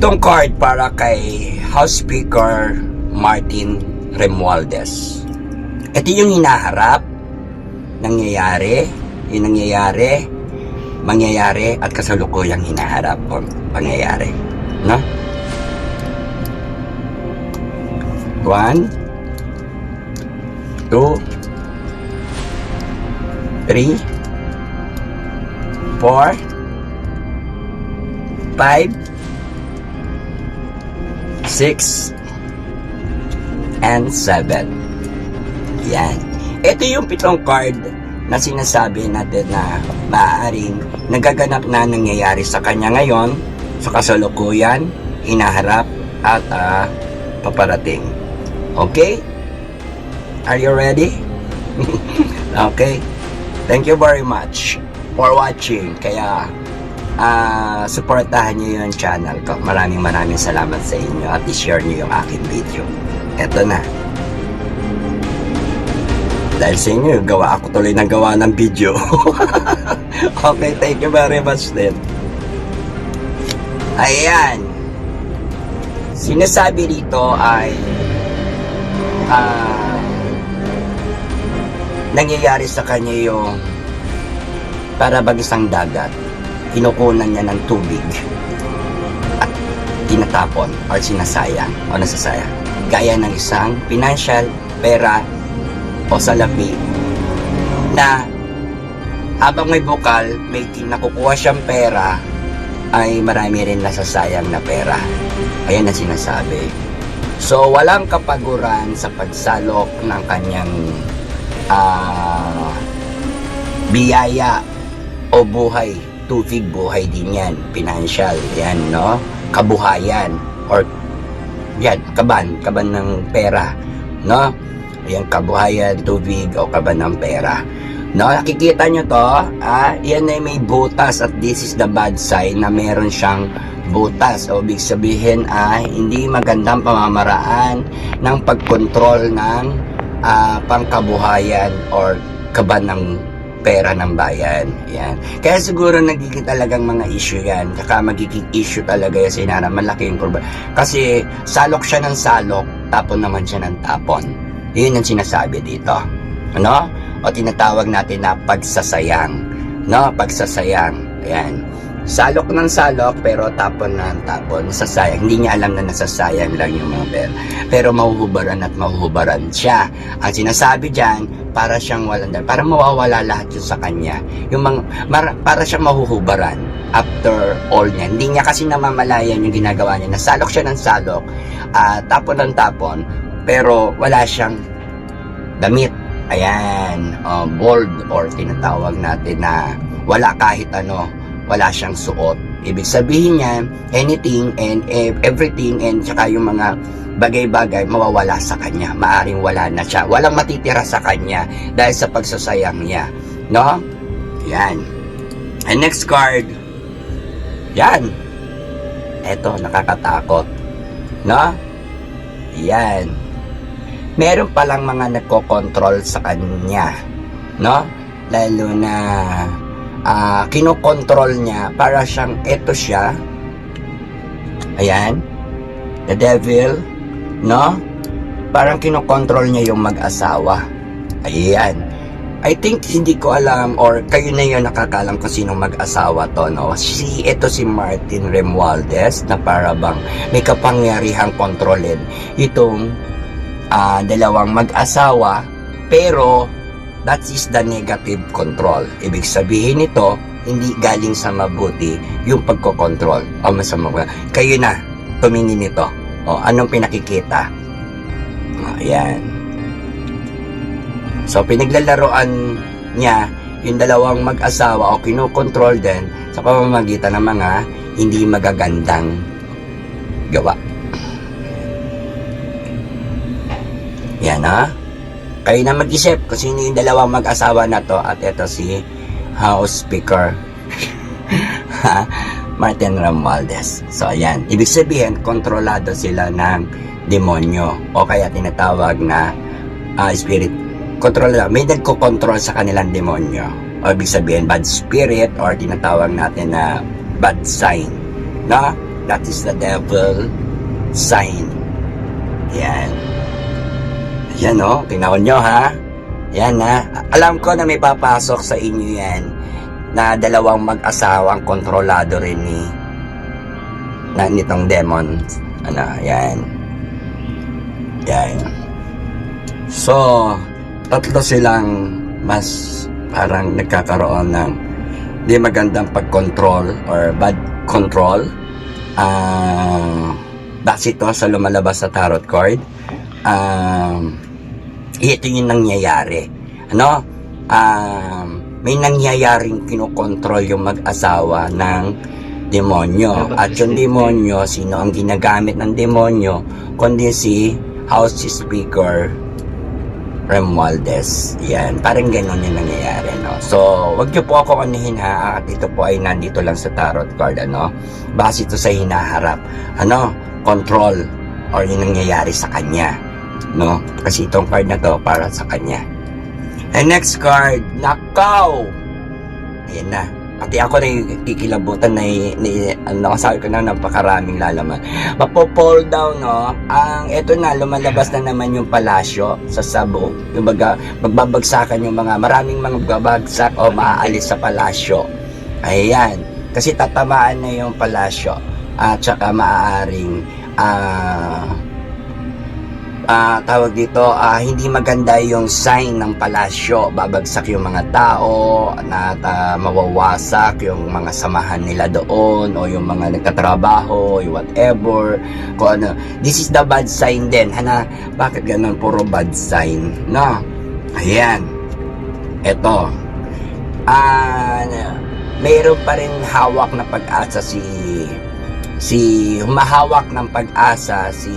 Pitong card para kay House Speaker Martin Romualdez. Ito yung hinaharap, nangyayari, mangyayari at kasalukuyang hinaharap o pangyayari. No? 1, 2, 3, 4, 5, 6, and 7. Yan. Ito yung 7 card na sinasabi natin na maaaring nagaganap na nangyayari sa kanya ngayon, sa kasalukuyan, hinaharap, at paparating. Okay? Are you ready? Okay. Thank you very much for watching. Kaya supportahan nyo yung channel ko. Maraming salamat sa inyo at i-share nyo yung aking video. Eto na. Dahil sa inyo, ako tuloy ng gawa ng video. Okay, thank you very much din. Ayan. Sinasabi dito ay nangyayari sa kanya yung para bang isang dagat. Kinukunan niya ng tubig at tinatapon or sinasayang o nasasayang gaya ng isang financial, pera o salapi na habang may bukal, may nakukuha siyang pera ay marami rin nasasayang na pera. Ayan na sinasabi. So walang kapaguran sa pagsalok ng kanyang biyaya o buhay. Tubig, buhay din yan. Financial, yan, no? Kabuhayan. Or, yan, kaban ng pera, no? Yan, kabuhayan, tubig, o kaban ng pera. No? Nakikita nyo to, yan ay may butas at this is the bad sign na meron siyang butas. O, ibig sabihin, hindi magandang pamamaraan ng pagkontrol ng pangkabuhayan or kaban ng pera ng bayan. Yan. Kaya siguro nagiging talagang mga issue yan. Saka magiging issue talaga yan sinara. Malaki yung problema. Kasi salok siya ng salok, tapon naman siya ng tapon. Yun ang sinasabi dito. Ano? O tinatawag natin na pagsasayang. No? Pagsasayang. Ayan. Salok ng salok, pero tapon ng tapon. Nasasayang. Hindi niya alam na nasasayang lang yung mga pera. Pero mahuhubaran at mahuhubaran siya. Ang sinasabi dyan, para siyang walang dahil. Para mawawala lahat yun sa kanya. Yung para siyang mahuhubaran after all niya. Hindi niya kasi namamalayan yung ginagawa niya. Nasalok siya ng salok, tapon ng tapon, pero wala siyang damit. Ayan. Bold or tinatawag natin na wala kahit ano. Wala siyang suot. Ibig sabihin niya, anything and everything and saka yung mga bagay-bagay mawawala sa kanya. Maaring wala na siya. Walang matitira sa kanya dahil sa pagsasayang niya. No? Yan. And next card. Yan. Eto, nakakatakot. No? Yan. Meron palang mga nagko-control sa kanya. No? Lalo na kinokontrol niya para siyang eto siya. Ayan. The devil. No? Parang kinokontrol niya yung mag-asawa. Ayan. I think hindi ko alam or kayo na yun nakakalam kung sino mag-asawa to, no? Ito si Martin Romualdez na para bang may kapangyarihang kontrolin itong dalawang mag-asawa, pero that is the negative control. Ibig sabihin nito, hindi galing sa mabuti yung pagkokontrol o masama. Kayo na, tumingin nito. O, anong pinakikita? Ayan. So, pinaglalaroan niya yung dalawang mag-asawa o kinokontrol din sa pamamagitan ng mga hindi magagandang gawa. Yan, ha? Kayo na mag-isip kung sino yung dalawang mag-asawa na to. At ito si House Speaker Martin Romualdez. So ayan, ibig sabihin kontrolado sila ng demonyo o kaya tinatawag na spirit. Kontrolado, may nagko-control sa kanilang demonyo. O ibig sabihin bad spirit or tinatawag natin na bad sign. No? That is the devil sign. Yan. Yan o, tingnan nyo ha. Yan ha. Alam ko na may papasok sa inyo yan na dalawang mag-asawang kontrolado rin nitong demon. Ano, yan. Yan. So, tatlo silang mas parang nagkakaroon ng di magandang pag-control or bad control. Base ito sa lumalabas sa tarot card. Ito yung nangyayari. Ano? May nangyayaring kinokontrol yung mag-asawa ng demonyo. At yung demonyo, sino ang ginagamit ng demonyo? Kundi si house speaker Romualdez. Yan, parang ganun yung nangyayari, no? So, wag niyo po ako anihin ha, at ito po ay nandito lang sa tarot card, ano? Base ito sa hinaharap, ano? Control or yung nangyayari sa kanya, no? Kasi itong card na to para sa kanya. And next card, Nakaw! Ayan na. Pati ako na kikilabutan na sabi ko na napakaraming lalaman. Mapo-fall down, no? Eto na, lumalabas na naman yung palasyo sa sabog. Yung magbabagsakan yung maraming mga babagsak o maaalis sa palasyo. Ayan. Kasi tatamaan na yung palasyo. At saka maaaring tawag dito, hindi maganda yung sign ng palasyo. Babagsak yung mga tao na mawawasak yung mga samahan nila doon o yung mga nagtatrabaho, yung whatever. Kung ano. This is the bad sign din. Bakit ganun? Puro bad sign. No? Ayan. Ito. Mayroon pa rin hawak na pag-asa humahawak ng pag-asa si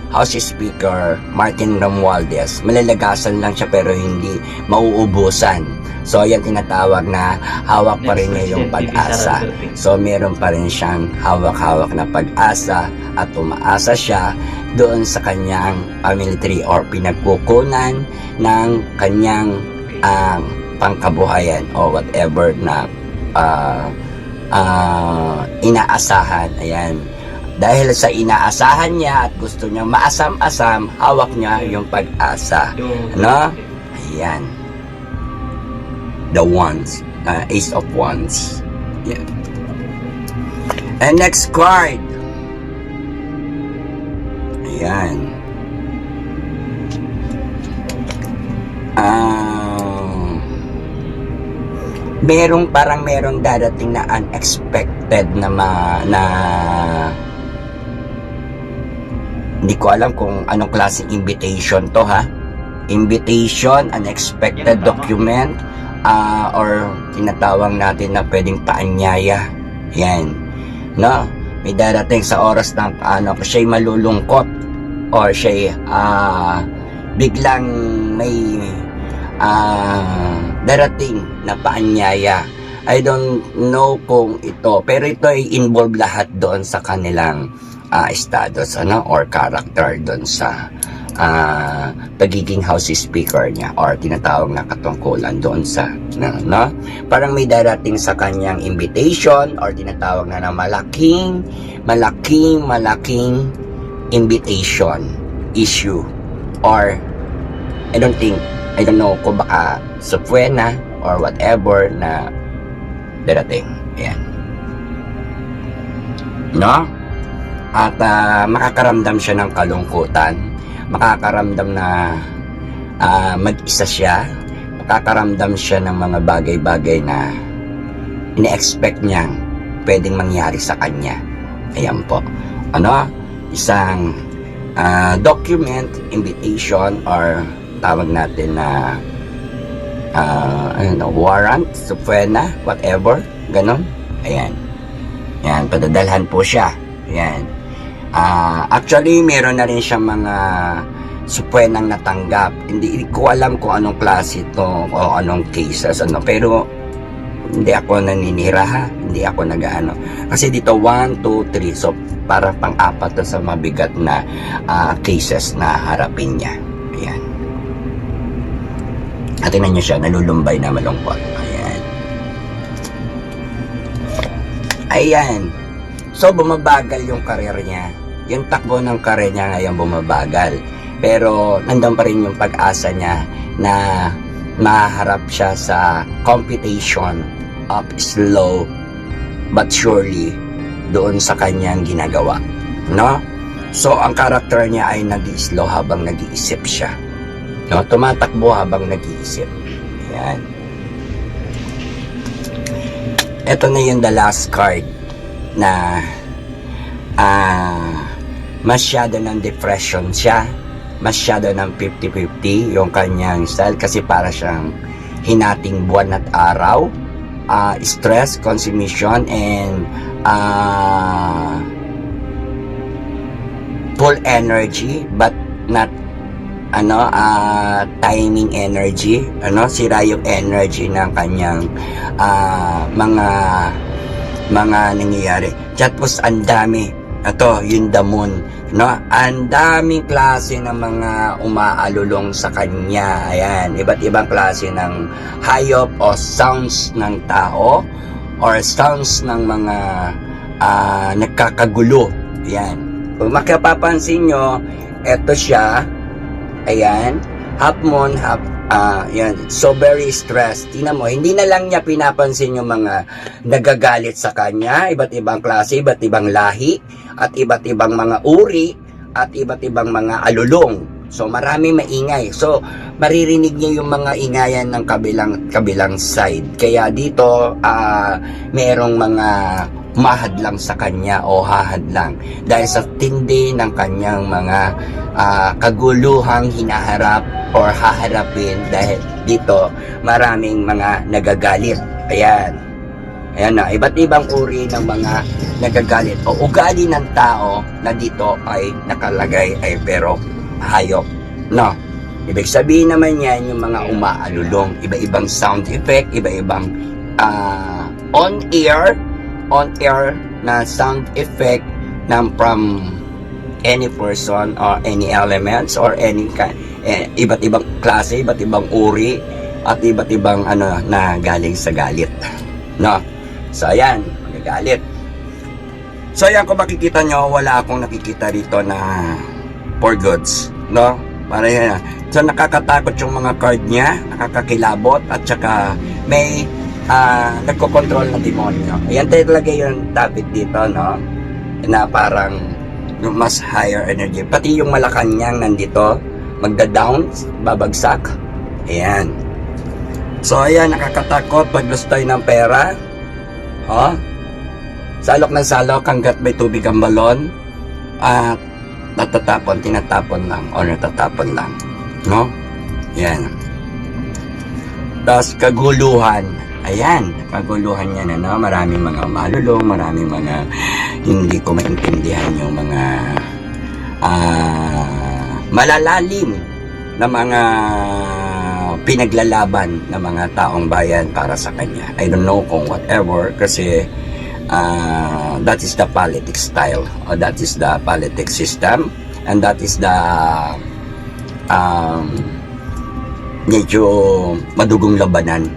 House Speaker Martin Romualdez. Malalagasan lang siya pero hindi mauubusan. So, yan tinatawag na hawak pa rin niya yung pag-asa. So, meron pa rin siyang hawak-hawak na pag-asa at umaasa siya doon sa kanyang family tree or pinagkukunan ng kanyang pangkabuhayan o whatever na inaasahan. Ayan. Dahil sa inaasahan niya at gusto niya maasam-asam, hawak niya yung pag-asa. No? Ayan. The Wands. Ace of Wands. Ayan. And next card. Ayan. Merong dadating na unexpected na hindi ko alam kung anong klaseng invitation to ha. Invitation, unexpected document, or tinatawag natin na pwedeng paanyaya. Yan. No? May darating sa oras ng siya'y malulungkot or siya'y biglang may darating na paanyaya. I don't know kung ito, pero ito ay involve lahat doon sa kanilang status or character doon sa pagiging house speaker niya or tinatawag na katungkulan doon sa no? Parang may darating sa kanyang invitation or tinatawag na malaking invitation issue or I don't know kung baka supwena or whatever na darating. Ayan. No? At makakaramdam siya ng kalungkutan, makakaramdam na mag-isa siya, makakaramdam siya ng mga bagay-bagay na ine-expect niyang pwedeng mangyari sa kanya. Ayan po. Isang document, invitation, or tawag natin na warrant, supwena, whatever, ganon. Ayan. Yan, padadalhan po siya. Ayan. Actually, meron na rin siyang mga supwenang natanggap. Hindi ko alam kung anong klase ito o anong cases, pero hindi ako naninira ha. Hindi ako nag-ano. Kasi dito 1, 2, 3. So, para pang-apat to sa mabigat na cases na harapin niya. Ayan. At tingnan niyo siya, nalulumbay na malungkot. Ayan. Ayan. So, bumabagal yung karir niya. Yung takbo ng karir niya ngayon bumabagal. Pero, nandun pa rin yung pag-asa niya na maharap siya sa competition of slow but surely doon sa kanyang ginagawa. No? So, ang karakter niya ay nag-slow habang nag-iisip siya. No? Tumatakbo habang nag-iisip. Ayan. Ito na yung the last card na masyado ng depression siya, masyado ng 50-50 yung kanyang style kasi para siyang hinating buwan at araw, stress, consumption, and full energy but not timing energy, sira yung energy ng kanyang mga nangyayari. Tapos ang dami, ito yung the moon, ang daming klase ng mga umaalulong sa kanya. Ayan, iba't ibang klase ng hayop o sounds ng tao or sounds ng mga nagkakagulo. Ayan, kung makipapansin nyo, ito siya. Ayan, half moon, half, yan. So, very stressed. Tingnan mo, hindi na lang niya pinapansin yung mga nagagalit sa kanya, iba't ibang klase, iba't ibang lahi, at iba't ibang mga uri, at iba't ibang mga alulong. So, marami maingay. So, maririnig niyo yung mga ingayan ng kabilang side. Kaya dito, merong mga mahadlang sa kanya o hahadlang dahil sa tindi ng kanyang mga kaguluhang hinaharap or haharapin dahil dito maraming mga nagagalit. Ayan na, iba't ibang uri ng mga nagagalit o ugali ng tao na dito ay nakalagay ay pero hayop, no? Ibig sabihin naman yan yung mga umaalulong, iba-ibang sound effect, iba-ibang on-air na sound effect from any person or any elements or any iba't ibang klase, iba't ibang uri at iba't ibang na galing sa galit, no? So ayan, galit. So ayan, kung makikita nyo, wala akong nakikita rito na for goods, no? Para yan. So nakakatakot yung mga card niya, nakakakilabot at saka may nagko-control na demonyo. Ayan talaga yung topic dito, no? Na parang yung mas higher energy. Pati yung Malacanang nandito, magda-down, babagsak. Ayan. So, ayan, nakakatakot pag lost tayo ng pera. Oh, salok ng salok hanggat may tubig ang balon. At tinatapon lang, o natatapon lang. No? Ayan. Tapos, kaguluhan. Ayan, kaguluhan yan, maraming mga malulong, maraming mga hindi ko maintindihan yung mga malalalim na mga pinaglalaban ng mga taong bayan para sa kanya. I don't know kung whatever kasi that is the politics style or that is the politics system and that is the medyo madugong labanan.